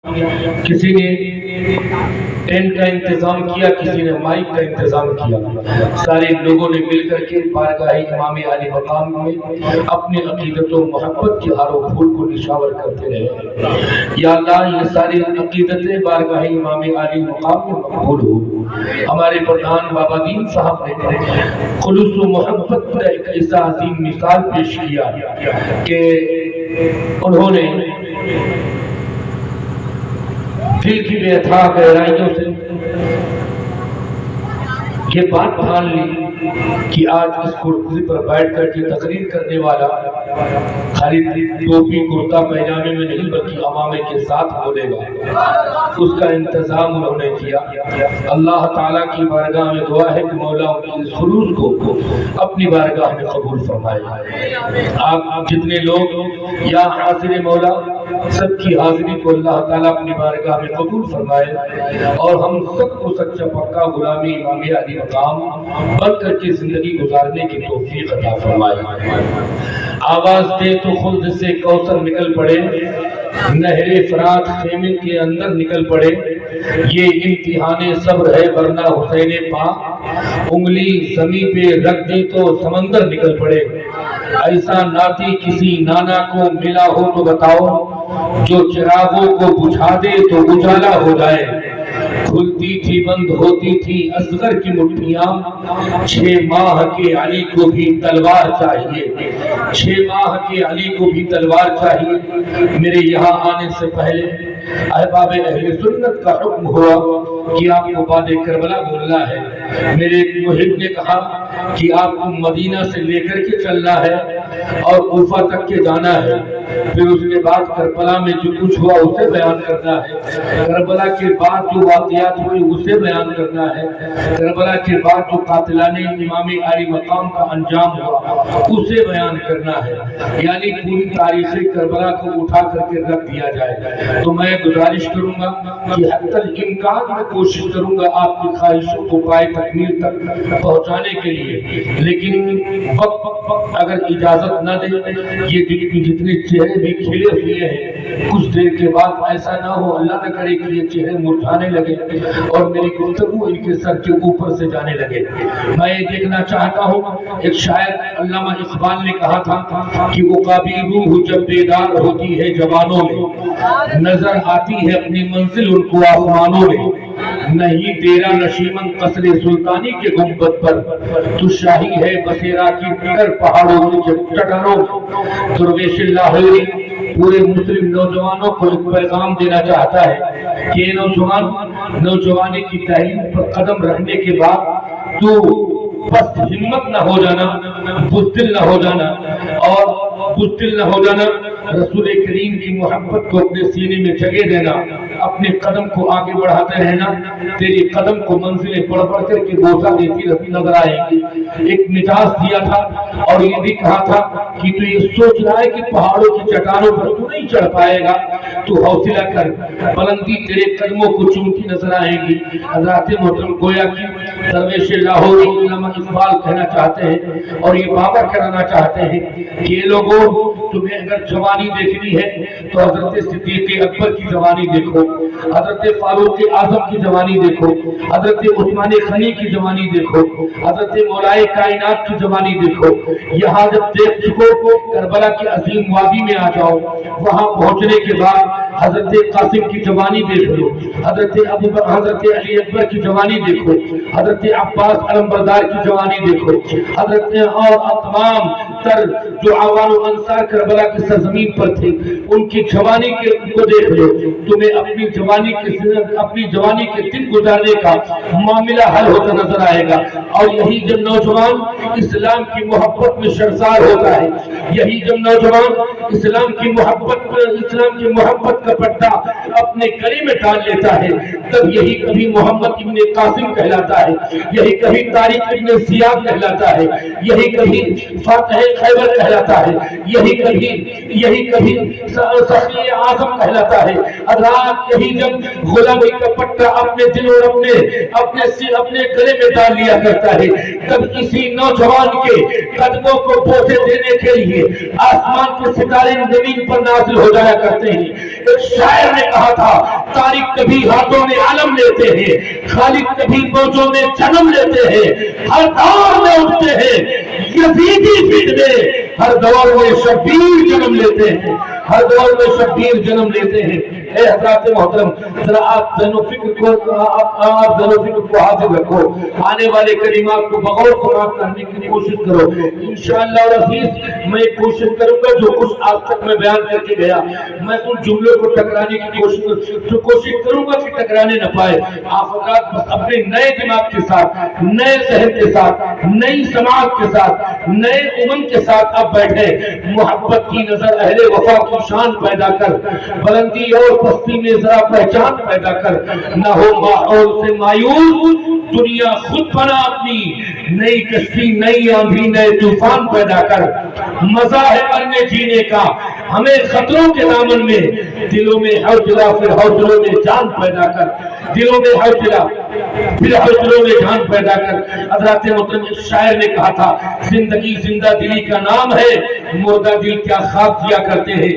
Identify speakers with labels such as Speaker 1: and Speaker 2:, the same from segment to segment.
Speaker 1: کسی نے ٹینٹ کا انتظام کیا، کسی نے مائک کا انتظام کیا، سارے لوگوں نے مل کر کے بارگاہ امام علی مقام میں اپنے عقیدت و محبت کے ہار و پھول کو نشاور کرتے رہے۔ یا اللہ یہ ساری عقیدتیں بارگاہ امام علی مقام میں مقبول ہو۔ ہمارے پردھان بابا دین صاحب نے خلوص و محبت کا ایک ایسا عظیم مثال پیش کیا کہ انہوں نے دل کی بے اتھا گہرائیوں سے یہ بات مان لی کہ آج اس کرسی پر بیٹھ کر کے تقریر کرنے والا خالی ٹوپی کرتا پیجامے میں نہیں بلکہ عمامے کے ساتھ بولے گا، اس کا انتظام انہوں نے کیا۔ اللہ تعالیٰ کی بارگاہ میں دعا ہے کہ مولا ان کی اس خلوص کو اپنی بارگاہ میں قبول فرمائے۔ آپ جتنے لوگ یا حاضر مولا سب کی حاضری کو اللہ تعالیٰ اپنی بارگاہ میں قبول فرمائے اور ہم سب کو سچا پکا غلامی امام علی مقام بن کر کے زندگی گزارنے کی توفیق عطا فرمائے۔ آواز دے تو خلد سے کوثر نکل پڑے، نہر فرات خیمے کے اندر نکل پڑے، یہ امتحان صبر ہے ورنہ حسین پاک انگلی زمین پہ رکھ دی تو سمندر نکل پڑے۔ ایسا ناتی کسی نانا کو ملا ہو تو بتاؤ، جو چراغوں کو بجھا دے تو اجالا ہو جائے۔ کھلتی تھی بند ہوتی تھی اصغر کی مٹھیاں، 6 ماہ کے علی کو بھی تلوار چاہیے، 6 ماہ کے علی کو بھی تلوار چاہیے۔ میرے یہاں آنے سے پہلے احباب اہل سنت کا حکم ہوا کہ آپ کو باد کربلا بولنا ہے۔ میرے محب نے کہا کہ آپ کو مدینہ سے لے کر کے چلنا ہے اور کوفہ تک کے جانا ہے، پھر اس کے بعد کربلا میں جو کچھ ہوا اسے بیان کرنا ہے، کربلا کے بعد جو واقعات ہوئے اسے بیان کرنا ہے، کربلا کے بعد جو قاتلان امام علی مقام کا انجام ہوا اسے بیان کرنا ہے، یعنی پوری تاریخ کربلا کو اٹھا کر کے رکھ دیا جائے۔ تو میں گزارش کروں گا کہ حتی الامکان میں کوشش کروں گا آپ کی خواہشوں کو پائے تکمیل تک پہنچانے کے لیے، لیکن وقت اگر اجازت نہ دے، یہ جتنے چہرے بھی کھلے ہوئے ہیں کچھ دیر کے بعد ایسا نہ ہو اللہ نہ کرے کہ یہ چہرے مرجھانے لگے اور میری گفتگو ان کے سر کے اوپر سے جانے لگے۔ میں یہ دیکھنا چاہتا ہوں، ایک شاعر علامہ اقبال نے کہا تھا کہ عقابی روح جب بیدار ہوتی ہے جوانوں میں، نظر آتی ہے اپنی منزل ان کو آسمانوں میں، نہیں تیرا نشیمن قصر سلطانی کے گنبد پر، تو شاہی ہے بسیرا کی نگر پہاڑوں کے چٹانوں میں۔ درویش لاہوری پورے مسلم نوجوانوں کو ایک پیغام دینا چاہتا ہے کہ نوجوانی کی تعلیم پر قدم رکھنے کے بعد تو بس ہمت نہ ہو جانا، بزدل نہ ہو جانا، اور بزدل نہ ہو جانا، رسول کریم کی محبت کو اپنے سینے میں جگہ دینا، اپنے قدم کو آگے بڑھاتے رہنا، تیری قدم کو منزلیں بڑھ بڑھ کر کے بوسہ دیتی رہتی نظر آئے گی۔ ایک مجاز دیا تھا اور یہ بھی کہا تھا کہ تو یہ سوچ رہا ہے کہ پہاڑوں کی چٹانوں پر تو نہیں چڑھ پائے گا، تو حوصلہ کر، بلندی تیرے قدموں کو چومتی نظر آئے گی۔ حضرات محترم گویا کی درویش لاہوری علامہ اقبال کہنا چاہتے ہیں اور یہ باور کرانا چاہتے ہیں کہ یہ لوگوں تمہیں اگر جوانی دیکھنی ہے تو حضرت صدیق اکبر کی جوانی دیکھو، حضرت فاروق اعظم کی جوانی دیکھو، حضرت عثمان غنی کی جوانی دیکھو، حضرت مولا کائنات کی جوانی دیکھو۔ یہاں جب دیکھ چکو کربلا کی عظیم وادی میں آ جاؤ، وہاں پہنچنے کے بعد حضرت قاسم کی جوانی دیکھ لو، حضرت علی اکبر کی جوانی دیکھو، حضرت عباس علمبردار کی جوانی دیکھو، حضرت اور تمام تر جو عوام و انصار کربلا کی سرزمین پر تھے ان کی جوانی کو دیکھ لو، تمہیں اپنی جوانی کے دن گزارنے کا معاملہ حل ہوتا نظر آئے گا۔ اور یہی جب نوجوان اسلام کی محبت میں شرسار ہوتا ہے، یہی جب نوجوان اسلام کی محبت کا پٹا اپنے گلے میں ڈال لیتا ہے، تب یہی کبھی محمد ابن قاسم کہلاتا ہے، یہی کبھی طارق ابن زیاد کہلاتا ہے، یہی کبھی فاتح خیبر کہلاتا ہے، یہی کبھی صفی اعظم کہلاتا ہے۔ حضرات یہی جب غلامی کا پٹا اپنے دل اور اپنے گلے میں ڈال لیا کرتا ہے، تب کسی نوجوان کے قدموں کو بوسے دینے کے لیے آسمان کے ستارے زمین پر نازل ہو جایا کرتے ہیں۔ ایک شاعر نے کہا تھا کبھی ہاتھوں میں علم لیتے ہیں، خالق کبھی موجوں میں جنم لیتے ہیں، ہر دور میں اٹھتے ہیں یزیدی فتنے، ہر دور میں شبیر جنم لیتے ہیں، ہر دور میں شبیر جنم لیتے ہیں۔ اے حضرات محترم، ذرا آپ ذہن و فکر کو حاضر رکھو، آنے والے کلمات کو بغور سماعت کرنے کی کوشش کرو۔ انشاءاللہ العزیز میں کوشش کروں گا جو کچھ آج تک میں بیان کر کے گیا، میں ان جملوں کو ٹکرانے کی کوشش کروں گا کہ ٹکرانے نہ پائے۔ آپ حضرات بس اپنے نئے دماغ کے ساتھ، نئے ذہن کے ساتھ، نئی سماعت کے ساتھ، نئے امن کے ساتھ اب بیٹھے، محبت کی نظر اہل وفا کی شان پیدا کر، بلندی اور پستی میں ذرا پہچان پیدا کر، نہ ہو ماحول سے مایوس، دنیا خود بنا اپنی نئی کشتی، نئی آندھی، نئے طوفان پیدا کر۔ مزہ ہے مرنے جینے کا، ہمیں خطروں کے دامن میں، دلوں میں حوصلہ پھر حوصلوں میں جان پیدا کر، دلوں میں حوصلہ پھر حوصلوں میں جان پیدا کر۔ حضرات محترم شاعر نے کہا تھا زندگی زندہ دلی کا نام ہے، مردہ دل کیا خواب کیا کرتے ہیں۔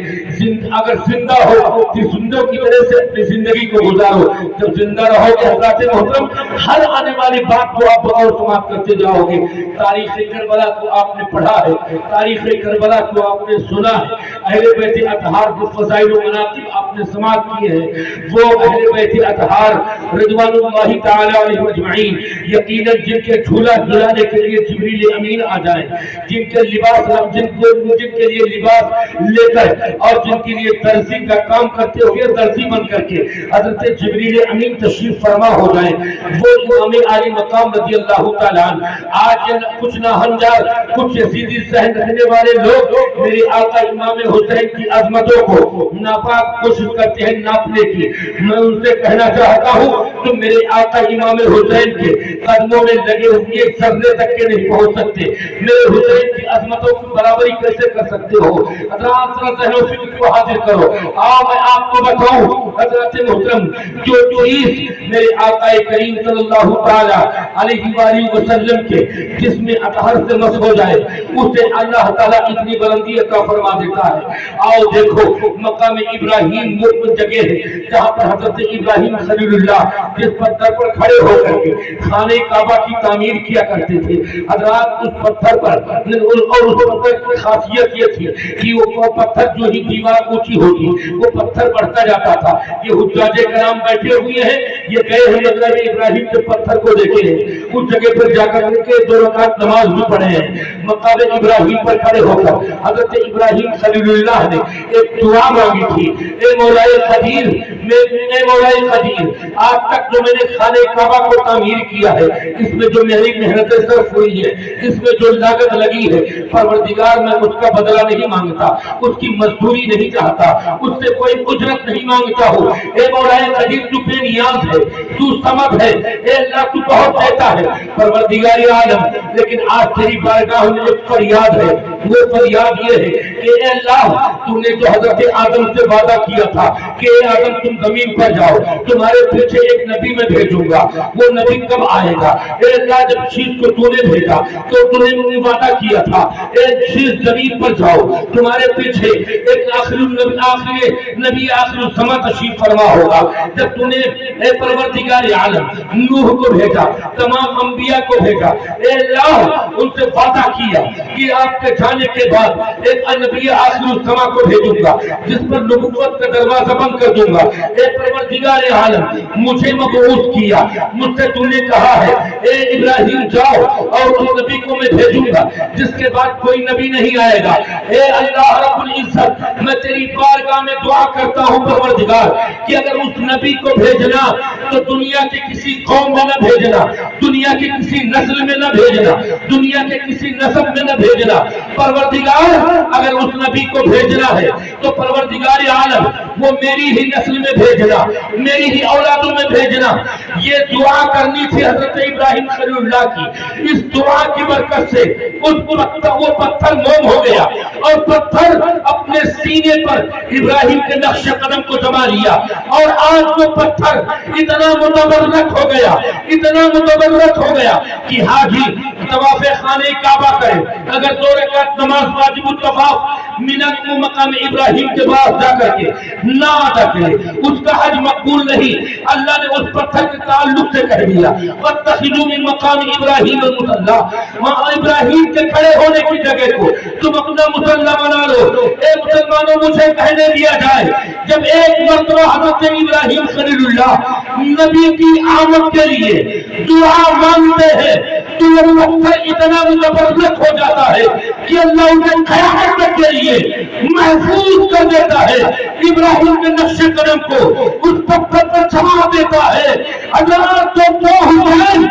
Speaker 1: اگر زندہ ہو تو زندوں کی طرح سے اپنی زندگی کو گزارو، جب زندہ رہو گے حضرات محترم ہر آنے والی بات کو آپ بغور سماعت کرتے جاؤ گے۔ تاریخ کربلا کو آپ نے پڑھا ہے، تاریخ کربلا کو آپ نے سنا ہے، اہل بیت اطہار کے فضائل و مناقب آپ نے سماعت کیے ہیں۔ وہ اہل بیت اطہار رضوان اللہ تعالی علیہ اجمعین یقیناً جن کے جھولا جھلانے کے لیے جبریل امین آ جائیں، جن کے لیے لباس لے کر اور جن کے لیے درزی کا کام کرتے ہوئے درزی بن کر کے حضرت جبریل امین تشریف فرما ہو جائیں، وہ امام عالی مقام رضی اللہ تعالیٰ عنہ۔ آج کچھ ناہنجار، کچھ یزیدی ذہن رکھنے والے لوگ میرے آقا امام حسین کی عظمتوں کو ناپاک کوشش کرتے ہیں ناپنے کی۔ میں ان سے کہنا چاہتا ہوں تم میرے آقا امام حسین کے قدموں میں لگے ہوئے ذرے تک کے نہیں پہنچ سکتے، میرے حسین کی عظمتوں کی برابری کیسے کر سکتے ہو؟ حضرات ذہن و فکر کو حاضر کرو۔ میں آپ کو بتاؤں حضرت محترم جو چیز میرے آقا کریم صلی اللہ تعالی علیہ وآلہ وسلم کے جسم اطہر سے مس ہو جائے اسے اللہ تعالیٰ اتنی بلندی عطا فرما دیتا ہے۔ آؤ دیکھو مقام ابراہیم وہ جگہ ہے جہاں پر حضرت ابراہیم خلیل اللہ جس پتھر پر کھڑے ہو کر کے خانہ کعبہ کی تعمیر کیا کرتے تھے۔ حضرات اس پتھر پر اور اس پتھر کی خاصیت یہ تھی کہ وہ پتھر جو ہی دیوار اونچی ہوگی وہ پتھر بڑھتا جاتا تھا۔ یہ حجاج کرام بیٹھے ہوئے ہیں، یہ گئے ہیں مقام ابراہیم کے پتھر کو دیکھے ہیں، اس جگہ پر جا کر کے 2 رکعت نماز بھی پڑھے ہیں۔ مقام ابراہیم پر کھڑے ہو کر حضرت ابراہیم خلیل اللہ نے ایک دعا مانگی تھی، اے مولا قدیر، اے مولا قدیر، آج تک جو میں نے خانہ کعبہ کو تعمیر کیا ہے اس میں جو میری محنتیں صرف ہوئی ہے، اس میں جو لاگت لگی ہے، پروردگار میں اس کا بدلہ نہیں مانگتا، اس کی مزدوری نہیں چاہتا، اس سے کوئی اجرت نہیں مانگتا ہوں۔ اے مولا قدیر تو بے نیاز ہے، تو صمد ہے، اے اللہ تو بہت دیتا ہے پروردگار عالم، لیکن آج تیری بارگاہ میں ایک فریاد ہے، وہ فریاد یہ ہے کہ اے اللہ تو نے جو حضرت آدم سے وعدہ کیا تھا کہ اے آدم تم زمین پر جاؤ، تمہارے پیچھے ایک نبی میں بھیجوں گا، وہ نبی کب آئے گا؟ اے اللہ جب شیش کو تو نے بھیجا تو تو نے وعدہ کیا تھا اے شیش زمین پر جاؤ، تمہارے پیچھے ایک آخری نبی آخر الزمان تشریف فرما ہوگا۔ جب تو نے اے پروردگار عالم نوح کو بھیجا، تمام انبیاء کو بھیجا، اے اللہ ان سے وعدہ کیا کہ آپ کے جانے کے بعد ایک نبی آخر الزمان کو بھیجوں گا جس پر نبوت کا دروازہ بند کر دوں گا۔ اے پروردگار عالم مجھے مبعوث کیا، مجھ سے تو نے کہا ہے اے ابراہیم جاؤ اور اس نبی کو میں بھیجوں گا جس کے بعد کوئی نبی نہیں آئے گا۔ اے اللہ رب العزت میں تیری بارگاہ میں دعا کرتا ہوں پروردگار کہ اگر اس نبی کو بھیجنا تو دنیا کے کسی قوم میں نہ بھیجنا، دنیا کے کسی نسل میں نہ بھیجنا، دنیا کے کسی نسب میں نہ بھیجنا۔ پروردگار اگر اس نبی کو بھیجنا ہے تو پروردگار عالم وہ میری ہی نسل میں بھیجنا، میری ہی اولادوں میں بھیجنا۔ یہ دعا کرنی تھی حضرت ابراہیم خلیل اللہ کی۔ اس دعا کی برکت سے وہ پتھر موم ہو گیا اور پتھر اپنے سینے پر ابراہیم کے نقش قدم کو جما لیا، اور آج وہ پتھر اتنا اتنا متبرک ہو گیا، اتنا متبرک ہو گیا کہ حاجی طواف خانہ کعبہ کرے، اگر 2 رکعت نماز واجب الطواف من مقام ابراہیم کے بعد جا کر کے نہ ادا کرے، اس کا حج مقبول نہیں۔ اللہ نے اس پتھر کے تعلق سے کہہ دیا وَاتَّخِذُوا مِن مَقَامِ إِبْرَاهِيمَ مُصَلًّى، وہاں ابراہیم کے کھڑے ہونے کی جگہ کو تم اپنا مصلی بنا لو۔ اے مسلمانوں، مجھے کہنے دیا جائے جب ایک مرتبہ حضرت ابراہیم خلیل اللہ نبی کی آمد کے لیے دعا مانگتے ہیں تو وہ پتھر اتنا متبرک ہو جاتا ہے کہ اللہ انہیں قیامت تک کے لیے محفوظ کر دیتا ہے، ابراہیم کے نقش قدم کو اس پتھر پر چھما دیتا ہے۔ اگر تو حسین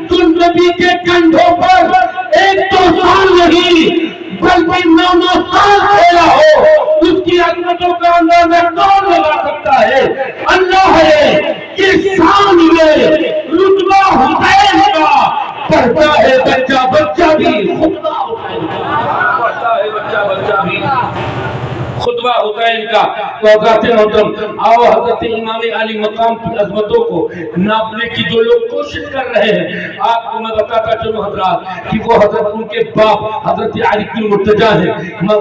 Speaker 1: جو نبی کے کندھوں پر 1-2 سال نہیں بلکہ 9 سال کھیلا ہو، اس کی عظمتوں کا اندازہ کون لگا سکتا ہے؟ اللہ ہے کہ شان میں رتبہ حسین کا پڑھتا ہے بچہ بچہ بھی خطبہ حسین کا، پڑھتا ہے بچہ بچہ بھی خطبہ حسین کا۔ تو حضرت محترم، آؤ حضرت امام علی مقام کی عظمتوں کو ناپنے کی جو لوگ کوشش کر رہے ہیں، آپ کو میں بتاتا چلوں حضرات کہ وہ حضرت ان کے باپ حضرت علی کی مرتجع ہے،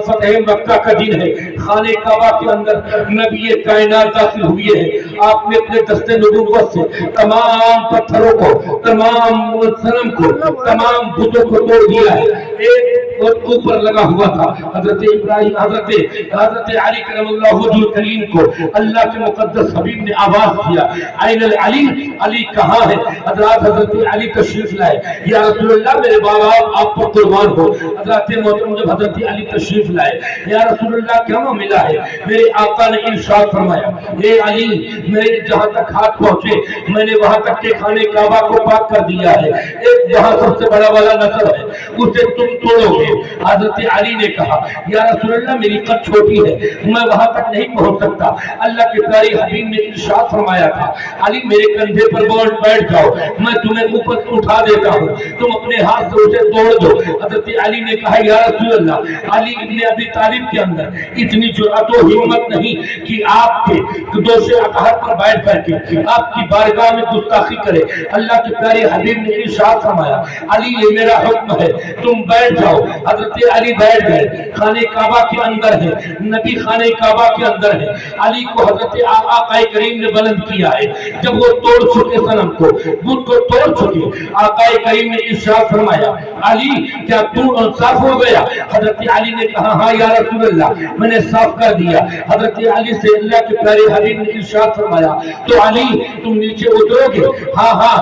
Speaker 1: فتح مکہ کا دن ہے، خانہ کعبہ کے اندر نبی کائنات داخل ہوئے ہیں۔ آپ نے اپنے دست نبوت سے تمام پتھروں کو، تمام صنم کو، تمام بتوں کو توڑ دیا ہے۔ ایک اوپر لگا ہوا تھا حضرت ابراہیم، حضرت علی کرم اللہ وجہ کریم کو اللہ کے مقدس حبیب نے آواز دیا، این العلی، علی کہاں ہے؟ حضرت علی تشریف لائے، یا رسول اللہ میرے بابا آپ پر قربان ہو۔ حضرت محترم جب حضرت علی تشریف لائے، یا رسول اللہ کیا ملا ہے؟ میرے آقا نے ارشاد فرمایا، اے علی میرے جہاں تک ہاتھ پہنچے میں نے وہاں تک کہ خانہ کعبہ کو پاک کر دیا ہے، ایک جہاں سب سے بڑا والا نصر ہے اسے تم توڑو گے۔ حضرت علی نے کہا، یا رسول اللہ میری قد چھوٹی ہے، میں وہاں تک نہیں پہنچ سکتا۔ اللہ کے پیارے حبیب نے ارشاد فرمایا تھا، علی میرے کندھے پر بیٹھ جاؤ، میں تمہیں اوپر اٹھا دیتا ہوں، تم اپنے ہاتھ سے اسے توڑ دو۔ حضرت علی نے کہا، یا رسول اللہ، علی ابن ابی طالب کے اندر اتنی جرأت و ہمت نہیں کہ آپ کے دوش اطہر پر بیٹھ کر کے آپ کی بارگاہ میں گستاخی کرے۔ اللہ کے پیارے حبیب نے ارشاد فرمایا، علی یہ میرا حکم ہے، تم بیٹھ جاؤ۔ حضرت علی بیٹھ گئے، خانہ کعبہ کے اندر ہے، نبی خانہ کعبہ کے اندر ہے۔ علی کو حضرت آقا کریم نے بلند کیا ہے، جب وہ توڑ چکے صنم کو، بت کو توڑ چکے، آقا کریم نے ارشاد فرمایا، علی کیا تو صاف ہو گیا؟ حضرت علی نے کہا، ہاں یا رسول اللہ میں نے صاف کر دیا۔ حضرت علی سے اللہ کے پیارے حبیب نے ارشاد فرمایا، تو علی تم نیچے اترو گے؟ ہاں ہاں۔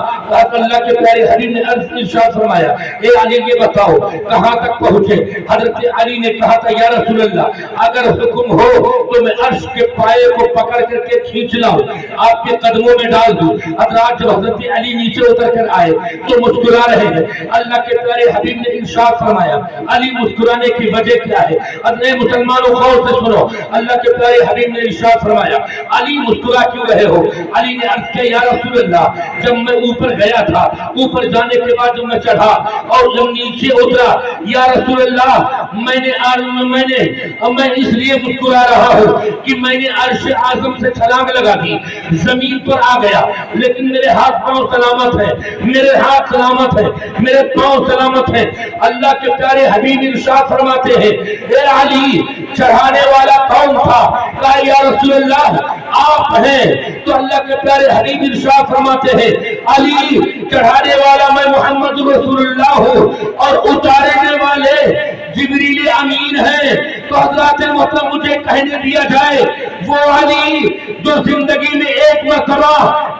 Speaker 1: اللہ کے پیارے حبیب نے ارشاد فرمایا، اے علی یہ بتاؤ کہاں تک پہنچے؟ حضرت علی نے کہا تھا، یا رسول اللہ اگر حکم ہو تو میں عرش کے پائے کو پکڑ کر کے کھینچ لاؤں، آپ کے قدموں میں ڈال دوں۔ حضرات جب حضرت علی نیچے اتر کر آئے تو مسکرا رہے ہیں۔ اللہ کے پیارے حبیب نے ارشاد فرمایا، علی مسکرانے کی وجہ کیا ہے؟ حضرت مسلمانوں غور سے سنو، اللہ کے پیارے حبیب نے ارشاد فرمایا، علی مسکرا کیوں رہے ہو؟ علی نے عرض کیا، یا رسول اللہ جب میں اوپر گیا تھا، اوپر جانے کے بعد جب میں چڑھا اور جب نیچے اترا، یا رسول اللہ میں اس لیے مسکرا رہا ہوں کہ میں نے عرش اعظم سے چھلانگ لگا دی، زمین پر آ گیا، لیکن میرے ہاتھ پاؤں سلامت ہیں، میرے ہاتھ سلامت ہیں، میرے پاؤں سلامت ہیں۔ اللہ کے پیارے حبیب ارشاد فرماتے ہیں، اے علی چڑھانے والا کون تھا؟ کہا یا رسول اللہ آپ ہیں۔ تو اللہ کے پیارے حبیب ارشاد فرماتے ہیں، علی چڑھانے والا میں محمد رسول اللہ ہوں اور اتارنے والے جبریل امین ہے۔ تو حضرات محترم مجھے کہنے دیا جائے، وہ علی جو زندگی میں ایک مرتبہ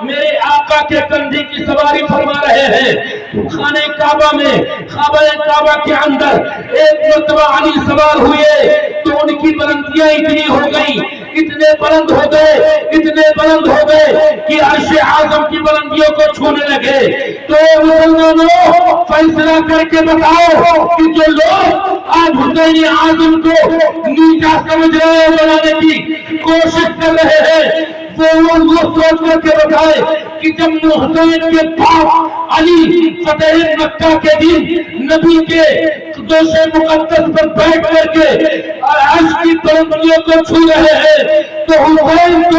Speaker 1: میرے آقا کے کندھے کی سواری فرما رہے ہیں، خانہ کعبہ میں، خانہ کعبہ کے اندر ایک مرتبہ علی سوار ہوئے تو ان کی بلندیاں اتنی ہو گئی، اتنے بلند ہو گئے، اتنے بلند ہو گئے کہ عرش اعظم کی بلندیوں کو چھونے لگے۔ تو مسلمانوں فیصلہ کر کے بتاؤ کہ جو لوگ آج حسین اعظم کو نیچا سمجھ رہے ہیں، بنانے کی کوشش کر رہے ہیں، وہ سوچ کر کے بتائے کہ جب حسین کے باپ علی فتح مکہ کے دن نبی کے دوش مقدس پر بیٹھ کر کے عرش کی بلندیوں کو چھو رہے ہیں، تو حسین کو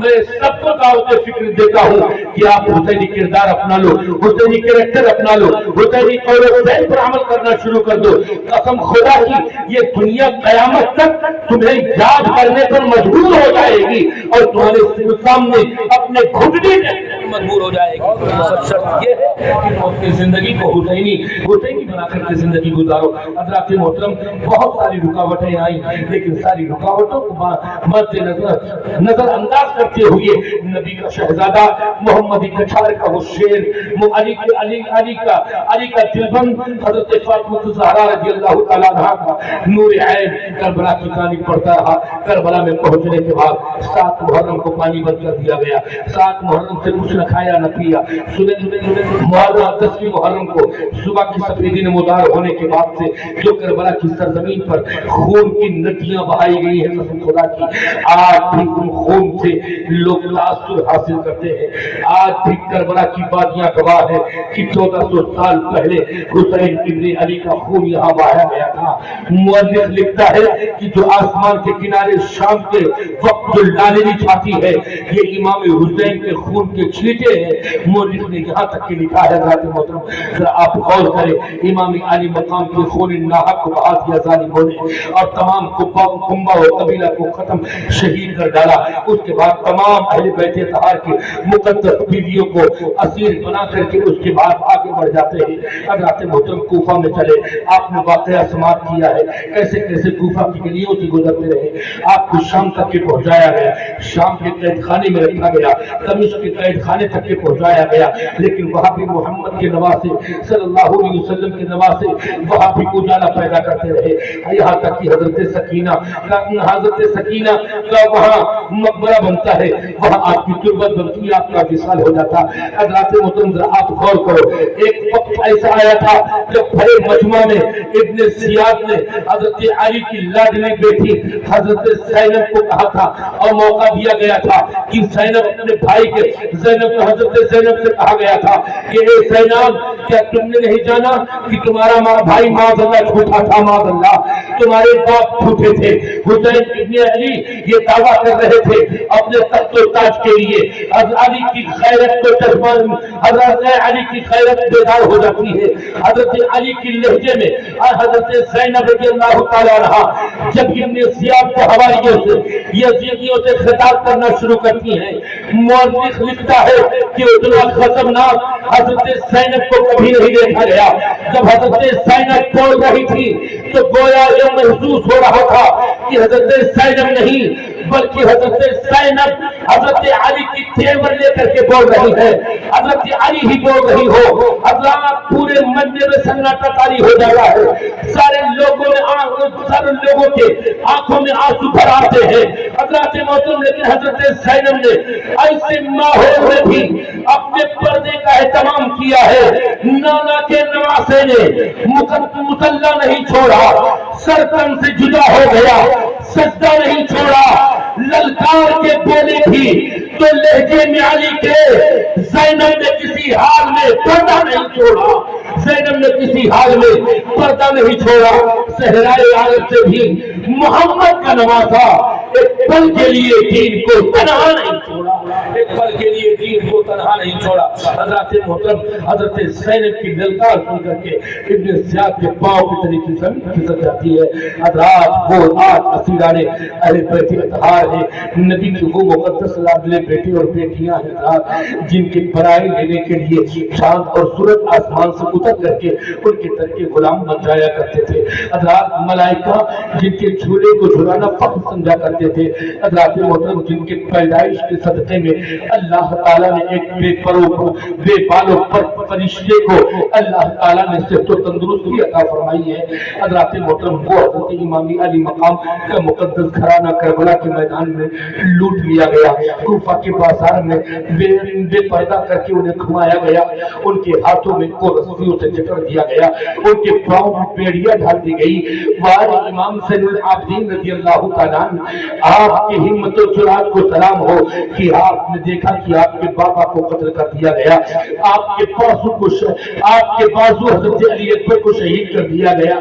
Speaker 1: میں سب کو دعوت فکر دیتا ہوں کہ آپ حسینی کردار اپنا لو، حسینی کریکٹر اپنا لو، حسینی قول و فعل پر عمل کرنا شروع کر دو۔ قسم خدا کی یہ دنیا قیامت تک تمہیں یاد کرنے پر مجبور ہو جائے گی اور تمہارے سامنے اپنے گھٹنے مجبور ہو جائے گی۔ شرط یہ ہے کہ تم اپنی زندگی کو حسینی بنا کر کے زندگی گزارو۔ حضرات محترم، بہت ساری رکاوٹیں آئیں، لیکن ساری رکاوٹوں کو مد نظر انداز کرتے ہوئے نبی کا شہزادہ محمد کچھار کا وہ شیر، علی کا دلبند حضرت فاطمہ الزہرا رضی اللہ تعالیٰ عنہا کا نور عین کربلا کی کہانی پڑھتا رہا۔ کربلا میں پہنچنے کے بعد 7 محرم کو پانی بند کر دیا گیا، 7 محرم سے کچھ نہ کھایا نہ پیا۔ محرم 10 محرم کو صبح کی سفیدی نمودار ہونے کے بعد سے جو کربلا کی سرزمین پر خون کی ندیاں بہائی گئی ہیں، قسم خدا کی آج بھی ان خون سے لوگ تاثر حاصل کرتے ہیں۔ آج بھی کربلا کی وادیاں گواہ ہے کہ 1400 سال پہلے حسین ابن علی کا خون یہاں بہایا گیا تھا۔ مؤرخ لکھتا ہے کہ جو آسمان کے کنارے شام کے وقت جو لالنی چھاتی ہے، یہ امام حسین کے خون کے چھینٹے ہیں۔ مؤرخ نے یہاں تک کہ لکھا ہے، حضرات محترم ذرا آپ غور کریں، امام علی مقام کے خون ناحق کو بہا دیا ظالموں نے اور تمام کنبہ و قبیلہ کو ختم شہید کر ڈالا۔ اس کے بعد تمام اہل بیت طاہر کے مقدس بیویوں کو اسیر بنا کر کے اس کے بعد آگے بڑھ جاتے ہیں۔ حضرات محترم کوفہ میں چلے، آپ نے واقعہ سماعت کیا ہے کیسے کیسے کوفہ کی گلیوں سے گزرتے رہے۔ آپ کو شام تک کے پہنچایا گیا، شام کے قید خانے میں رکھا گیا، دمشق کے قید خانے تک کے پہنچایا گیا، لیکن وہاں بھی محمد کے نواسے صلی اللہ علیہ وسلم کے نواسے وہاں بھی اجالا پیدا کرتے رہے، یہاں تک کہ حضرت سکینہ کا وہاں مقبرہ بنتا ہے، وہاں آپ کی تربت بنتی ہے، آپ کا وصال ہو جاتا۔ حضرات محترم ذرا آپ غور کرو، ایک وقت ایسا آیا تھا جب بڑے مجمع میں ابن زیاد نے حضرت علی کی لاڈلی بیٹی حضرت زینب کو کہا تھا اور موقع دیا گیا تھا کہ زینب اپنے بھائی کے حضرت زینب سے کہا گیا تھا کہ اے زینب، کیا تم نے نہیں جانا کہ تمہارا بھائی معاذ اللہ جھوٹا تھا، معاذ اللہ تمہارے باپ جھوٹے تھے۔ حسین ابن علی یہ دعویٰ کر رہے تھے اپنے تخت و تاج کے لیے، حضرت علی کی خیرت کو چشمان، حضرت علی کی خیرت بیدار ہو جاتی ہے۔ حضرت علی کی لہجے میں حضرت زینب رضی اللہ تعالیٰ عنہا جب ابن زیاد کو حواریوں سے یزیدیوں سے خطاب کرنا شروع کرتی ہیں، مورخ لکھتا ہے کہ اتنا خطرناک حضرت زینب کو کبھی نہیں دیکھا گیا۔ جب حضرت زینب بول رہی تھی تو گویا یہ محسوس ہو رہا تھا کہ حضرت زینب نہیں بلکہ حضرت زینب حضرت علی کی تیور لے کر کے بول رہی ہے، حضرت علی ہی بول رہی ہو۔ حضرات پورے مجمع میں سناٹا طاری ہو جاتا ہے، سارے لوگوں کے آنکھوں میں آنسو بھر آتے ہیں۔ حضرات محترم لیکن حضرت زینب نے ایسے ماحول میں بھی اپنے پردے کا اہتمام کیا ہے۔ نانا کے نواسے نے مصلی نہیں چھوڑا، سرکن سے جدا ہو گیا، سجدہ نہیں چھوڑا، للکار کے بولے بھی تو لہجے میں علی کے زینب نے کسی حال میں پردہ نہیں چھوڑا، زینب نے کسی حال میں پردہ نہیں چھوڑا۔ صحرائے عالم سے بھی محمد کا نواسا ایک پل کے لیے دین کو تنہا نہیں چھوڑا، ایک پل کے لیے دین کو تنہا نہیں چھوڑا۔ حضرات محترم حضرت زینب کی للکار سن کر کے ابن زیاد کے پاؤں کی طریقے سے پھسل جاتی ہے۔ حضرات وہ آج اسیران اہل بیت اطہار ہے، نبی کی وہ مقدس لاڈلے بیٹے اور بیٹیاں ہیں حضرات جن کے برائے لینے کے لیے چاند اور سورج آسمان سے اتر کر کے ان کے در کے غلام بن جایا کرتے تھے۔ حضرات ملائکہ جن کے جھولے کو جھلانا فخر سمجھا کرتے تھے۔ حضرات محترم جن کے پیدائش کے صدقے میں اللہ تعالیٰ نے ایک بے بالوں پر فرشتے کو اللہ تعالیٰ نے صحت و تندرستی عطا فرمائی ہے۔ حضرات محترم وہ حضرت امام علی مقام کا مقدس گھرانہ کربلا کے میدان میں لوٹ لیا گیا، کوفہ کے بازار میں بے پردہ کر کے انہیں گھمایا گیا، ان کے ہاتھوں میں کو رسیوں سے جکڑ دیا گیا، ان کے پاؤں میں بیڑیاں ڈال دی گئی۔ وہاں امام زین العابدین رضی اللہ تعالیٰ عنہ آپ کی ہمت و جرأت کو سلام ہو کہ آپ نے دیکھا کہ آپ کے بابا کو قتل کر دیا گیا، آپ کے بازو حضرت علی اکبر کو شہید کر دیا گیا،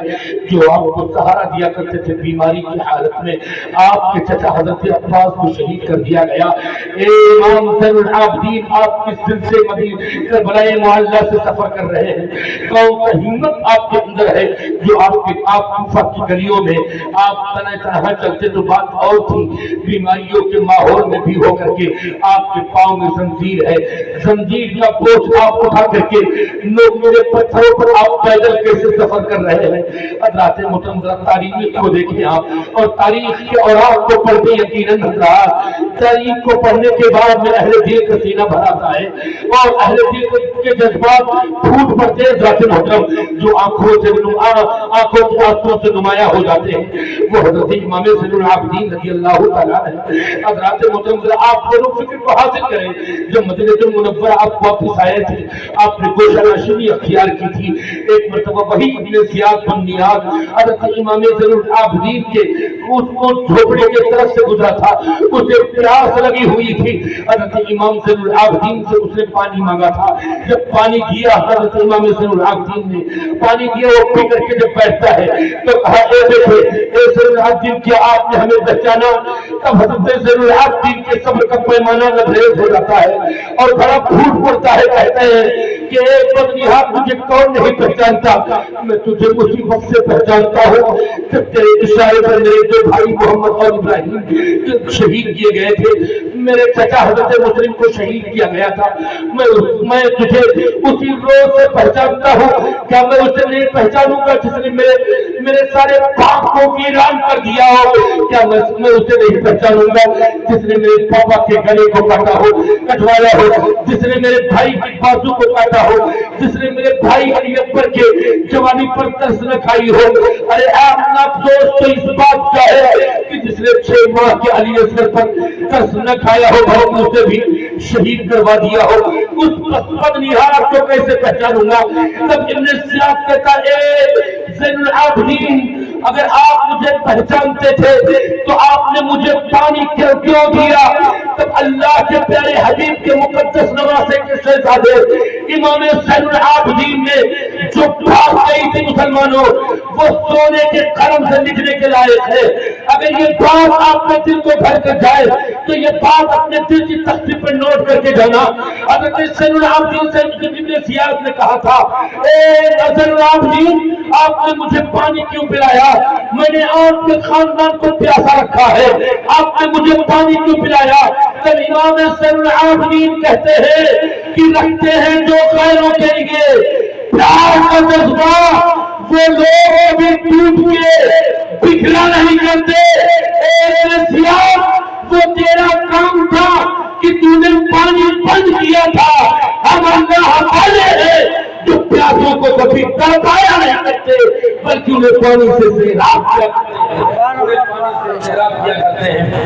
Speaker 1: جو آپ کو سہارا دیا کرتے تھے بیماری کی حالت میں، آپ کے چچا حضرت عباس کو شہید کر دیا گیا۔ اے امام زین العابدین، آپ کس دل سے مدینہ کربلا معلیٰ سے سفر کر رہے ہیں؟ کون سا ہمت آپ کے اندر ہے جو آپ کوفہ کی گلیوں میں آپ تنہا چلتے تو بات اور تھی، بیماریوں کے ماحول میں بھی ہو کر کے آپ کے پاؤں میں زنجیر ہے، زنجیر کا بوجھ آپ اٹھا کر کے میرے پتھروں پر آپ پیدل کیسے سفر کر رہے ہیں؟ حضرات محترم ذرا تاریخ کو دیکھیں آپ، اور تاریخ کے اوراق کو پڑھ کے یقیناً حضرات تاریخ کو پڑھنے کے بعد میں اہل دل کا سینہ بھر آتا ہے اور اہل دل کے جذبات پھوٹ پڑتے ہیں ذات محترم، جو آنکھوں کے آنسوؤں سے نمایاں ہو جاتے ہیں، وہ حضرت امام زین العابدین رضی اللہ تعالیٰ عنہ۔ حضرات محترم ذرا آپ ضرور فکر کو حاصل کریں، جب مدینہ المنورہ آپ واپس آئے تھے، آپ نے گوشہ نشینی اختیار کی تھی، ایک مرتبہ وہی ابن زیاد بن نیاز حضرت امام زین العابدین کے اس کو جھوپڑے کے طرف سے گزرا تھا، اسے پیاس لگی ہوئی تھی، حضرت امام زین العابدین سے اس نے پانی مانگا تھا، جب پانی دیا حضرت امام زین العابدین نے پانی دیا، وہ پی کر کے جب بیٹھتا ہے تو کہا اے بیٹے اے زین العابدین کیا آپ نے ہمیں پہچانا؟ تب حضرت زین العابدین کے صبر کا پیمانہ لبریز ہو جاتا ہے اور بڑا پھوٹ پڑتا ہے، کہتے ہیں کہ ایک بدنہاد مجھے کون نہیں پہچانتا، میں تجھے اسی وقت سے پہچانتا ہوں جب تیرے اشارے پر میرے دو بھائی محمد اور ابراہیم شہید کیے گئے تھے، میرے چچا حضرت مسلم کو شہید کیا گیا تھا، میں تجھے اسی روز سے پہچانتا ہوں، کیا میں اسے نہیں پہچانوں گا جس نے میرے سارے پاک کو ویران کر دیا ہو؟ کیا میں اسے نہیں پہچانوں گا جس نے میرے پاپا کے گلے کو کاٹا ہو، کٹوایا ہو، جس نے میرے بھائی کے بازو کو کاٹا ہو، جس نے میرے بھائی علی اکبر کے جوانی پر ترس نہ کھائی ہو؟ ارے آپ افسوس تو اس بات کا ہے کہ جس نے 6 ماہ کے علی اصغر پر ترس نہ کھایا ہو، بہت اسے بھی شہید کروا دیا ہو، اس بدنہاد کو کیسے پہچانوں گا؟ تب ابن زیاد کہتا اے زین العابدین، اگر آپ مجھے پہچانتے تھے تو آپ نے مجھے پانی کیوں دیا؟ تب اللہ کے پیارے حبیب کے مقدس نواسے کے شہزادے امام زین العابدین نے جو بات کہی تھی مسلمانوں، وہ سونے کے قلم سے لکھنے کے لائق ہے۔ اگر یہ بات آپ کے دل کو بھر کر جائے تو یہ بات اپنے دل کی تختی پر نوٹ کر کے جانا۔ حضرت زین العابدین سے ابن زیاد نے کہا تھا اے زین العابدین، آپ نے مجھے پانی کیوں پلایا؟ میں نے آپ کے خاندان کو پیاسا رکھا ہے، آپ نے مجھے پانی کیوں پلایا؟ تب امام زین العابدین کہتے ہیں کہ رکھتے ہیں جو خیروں کے لیے پیار کا جذبہ، وہ لوگ ابھی ٹوٹ کے بکھرا نہیں کرتے۔ اے زیاد، وہ تیرا کام تھا کہ تو نے پانی بند کیا تھا، ہم اللہ والے ہیں جو پیاسوں کو کبھی تڑپایا نہیں کرتے بلکہ انہیں پانی سے سیراب کیا کرتے ہیں۔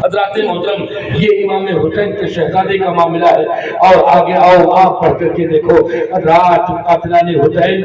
Speaker 1: حضرات محترم، یہ امام حسین کے شہزادے کا معاملہ ہے، اور آگے آؤ آپ پڑھ کر کے دیکھو، رات قاتلان حسین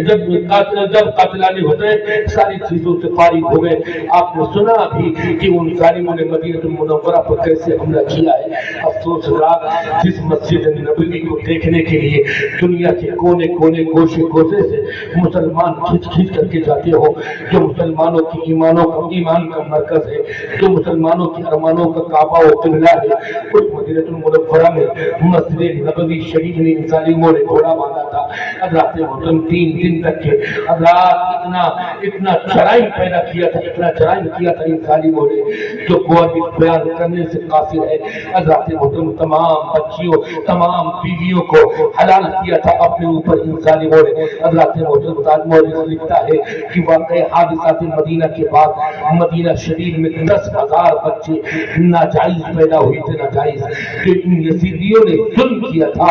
Speaker 1: جب قاتلان حسین ساری چیزوں سے فارغ ہو گئے، آپ نے سنا بھی کہ ان ظالموں نے مدینہ المنورہ پر کیسے حملہ کیا ہے۔ افسوس رات جس مسجد نبوی کو دیکھنے کے لیے دنیا کے کونے کونے گوشے گوشے سے مسلمان کھچ کھچ کر کے جاتے ہو، جو مسلمانوں کی ایمان کا مرکز ہے، جو مسلمانوں کی ارمانوں کا کعبہ و قبلہ ہے، اس مدینہ المنورہ میں مسجد نبوی شریف میں ان ظالموں نے گھوڑا باندھا تھا۔ حضرات محترم 3 دن تک کے حضرات اتنا جرائم پیدا کیا تھا، اتنا جرائم کیا تھا ان ظالموں نے، جو بیان کرنے سے قاصر ہے۔ حضرات محترم تمام بچیوں، تمام بیویوں کو حلال کیا تھا اپنے اوپر ان ظالموں نے۔ حضرات محترم ظالموں لکھتا ہے کہ واقعی حادثات مدینہ کے بعد مدینہ شریف میں 10,000 بچے ناجائز پیدا ہوئی تھے، ناجائز، کہ ان یزیدیوں نے ظلم کیا تھا۔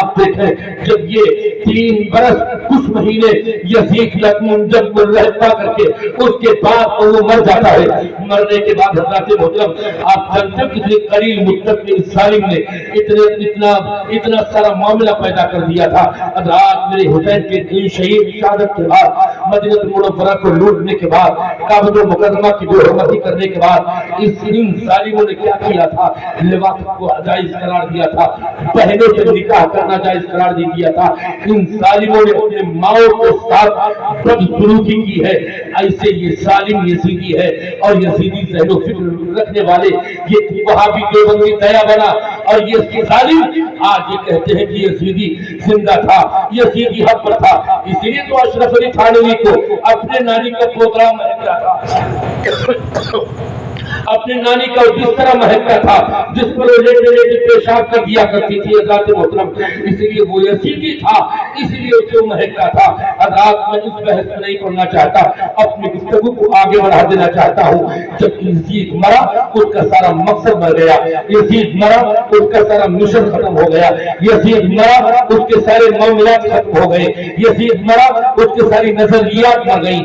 Speaker 1: آپ دیکھیں جب یہ 3 برس کچھ مہینے یزید جب رہتا کر کے اس کے بعد وہ مر جاتا ہے، مرنے کے بعد حضرات محترم آپ جانتے ہیں کتنے قلیل مدت میں اس ظالم نے اتنا سارا معاملہ پیدا کر دیا تھا۔ حضرات میرے حسین کے شہید شہادت کے بعد مدینہ منورہ کو لوٹنے کے بعد کعبۃ المکرمہ کی بے حرمتی کرنے کے بعد ان ظالموں نے کیا کیا تھا؟ لواط کو جائز قرار دیا تھا، بہنوں سے نکاح کرنا جائز قرار دیا تھا۔ ان ظالموں نے اپنے ماؤں کے ساتھ بدسلوکی کی ہے۔ ایسے یہ ظالم یزیدی ہے اور یزیدی ذہن و فکر رکھنے والے یہ وہابی دیوبندی دیا بنا اور یہ ظالم آج یہ کہتے ہیں کہ یزیدی زندہ تھا، یزیدی حق پر تھا۔ اسی لیے تو اشرف علی تھانوی کو اپنے نانی کا پروگرام مہکتا تھا، اپنے نانی کا بستر مہکتا تھا جس پر وہ لیٹے لیٹے پیشاب کر دیا کرتی تھی حضرات محترم، اس لیے وہ یزیدی تھا، اس لیے اسے مہکتا تھا۔ حضرات میں اس بحث میں نہیں پڑھنا چاہتا، اپنی گفتگو کو آگے بڑھا دینا چاہتا ہوں۔ جب یزید مرا اس کا سارا مقصد مر گیا، یزید مرا اس کا سارا مشن ختم ہو گیا، یزید مرا اس کے سارے معاملات ختم ہو گئے، یزید مرا اس کے ساری نظریات مر گئی،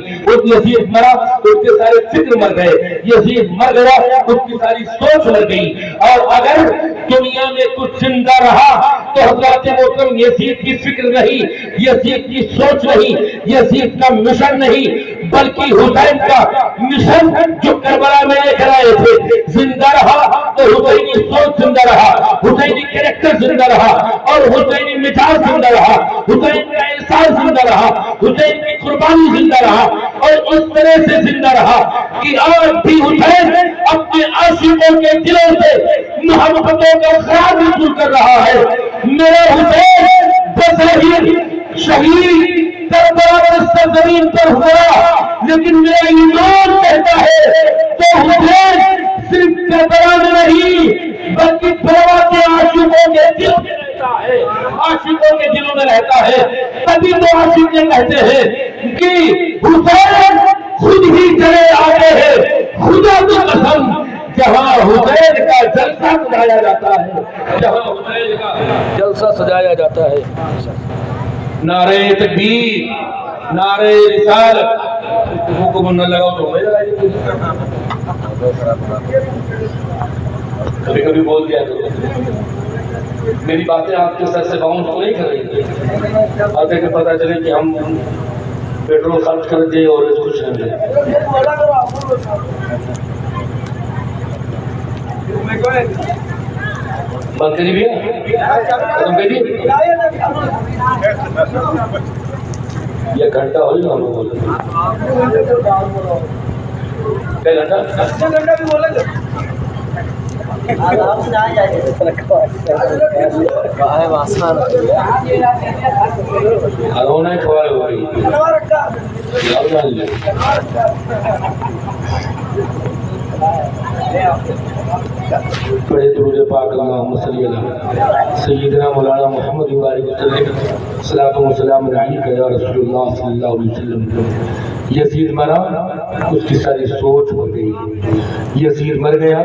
Speaker 1: یزید مرا اس کے سارے فکر مر گئے، یزید مر گیا اس کی ساری سوچ مر گئی۔ اور اگر دنیا میں کچھ زندہ رہا تو حضرات محترم یزید کی فکر نہیں، یزید کی سوچ نہیں، یزید کا مشن نہیں، بلکہ حسین کا مشن جو کربلا میں لے کر آئے تھے زندہ رہا، تو حسینی سوچ زندہ رہا، حسینی کریکٹر زندہ رہا اور حسینی مزاج زندہ رہا، حسین کا احساس زندہ رہا، حسین کی قربانی زندہ رہا اور اس طرح سے زندہ رہا کہ آج بھی حسین اپنے عاشقوں کے دلوں سے محبتوں کا خیال وصول کر رہا ہے۔ میرا حسین بظاہر شہید کربلا میں سرزمین پر ہوا، لیکن میرا ایمان کہتا ہے تو حسین صرف کربلا میں نہیں بلکہ کربلا کے عاشقوں کے دلوں میں رہتا ہے، عاشقوں کے دلوں میں رہتا ہے۔ تبھی تو عاشق یہ کہتے ہیں کہ حسین خود ہی چلے آتے ہیں، خدا کی قسم جہاں حسین کا جلسہ سجایا جاتا ہے، جہاں حسین کا جلسہ سجایا جاتا ہے۔ نعرہ تکبیر، نعرہ رسالت، حکم نہ لگاؤ تو ہمیں لگائیے، کبھی کبھی بول دیا تو میری باتیں آپ کے سر سے باؤنس تو نہیں کر رہی، آگے کہ پتہ چلے کہ ہم پیٹرول خرچ کر دے اور کچھ نہیں دے۔ بند کری بھی ختم کری یہ گھنٹہ ہو جائے ہم بولے کیا گھنٹہ بھی بولے گا ہلونا کھوائے ہو گئی بڑے درود پاک اللہم صلی علی سیدنا مولانا محمد وآلہ وسلم، صلاۃ و سلام علیک یا رسول اللہ صلی اللہ علیہ وسلم۔ یزید مرا اس کی ساری سوچ ہو گئی، یزید مر گیا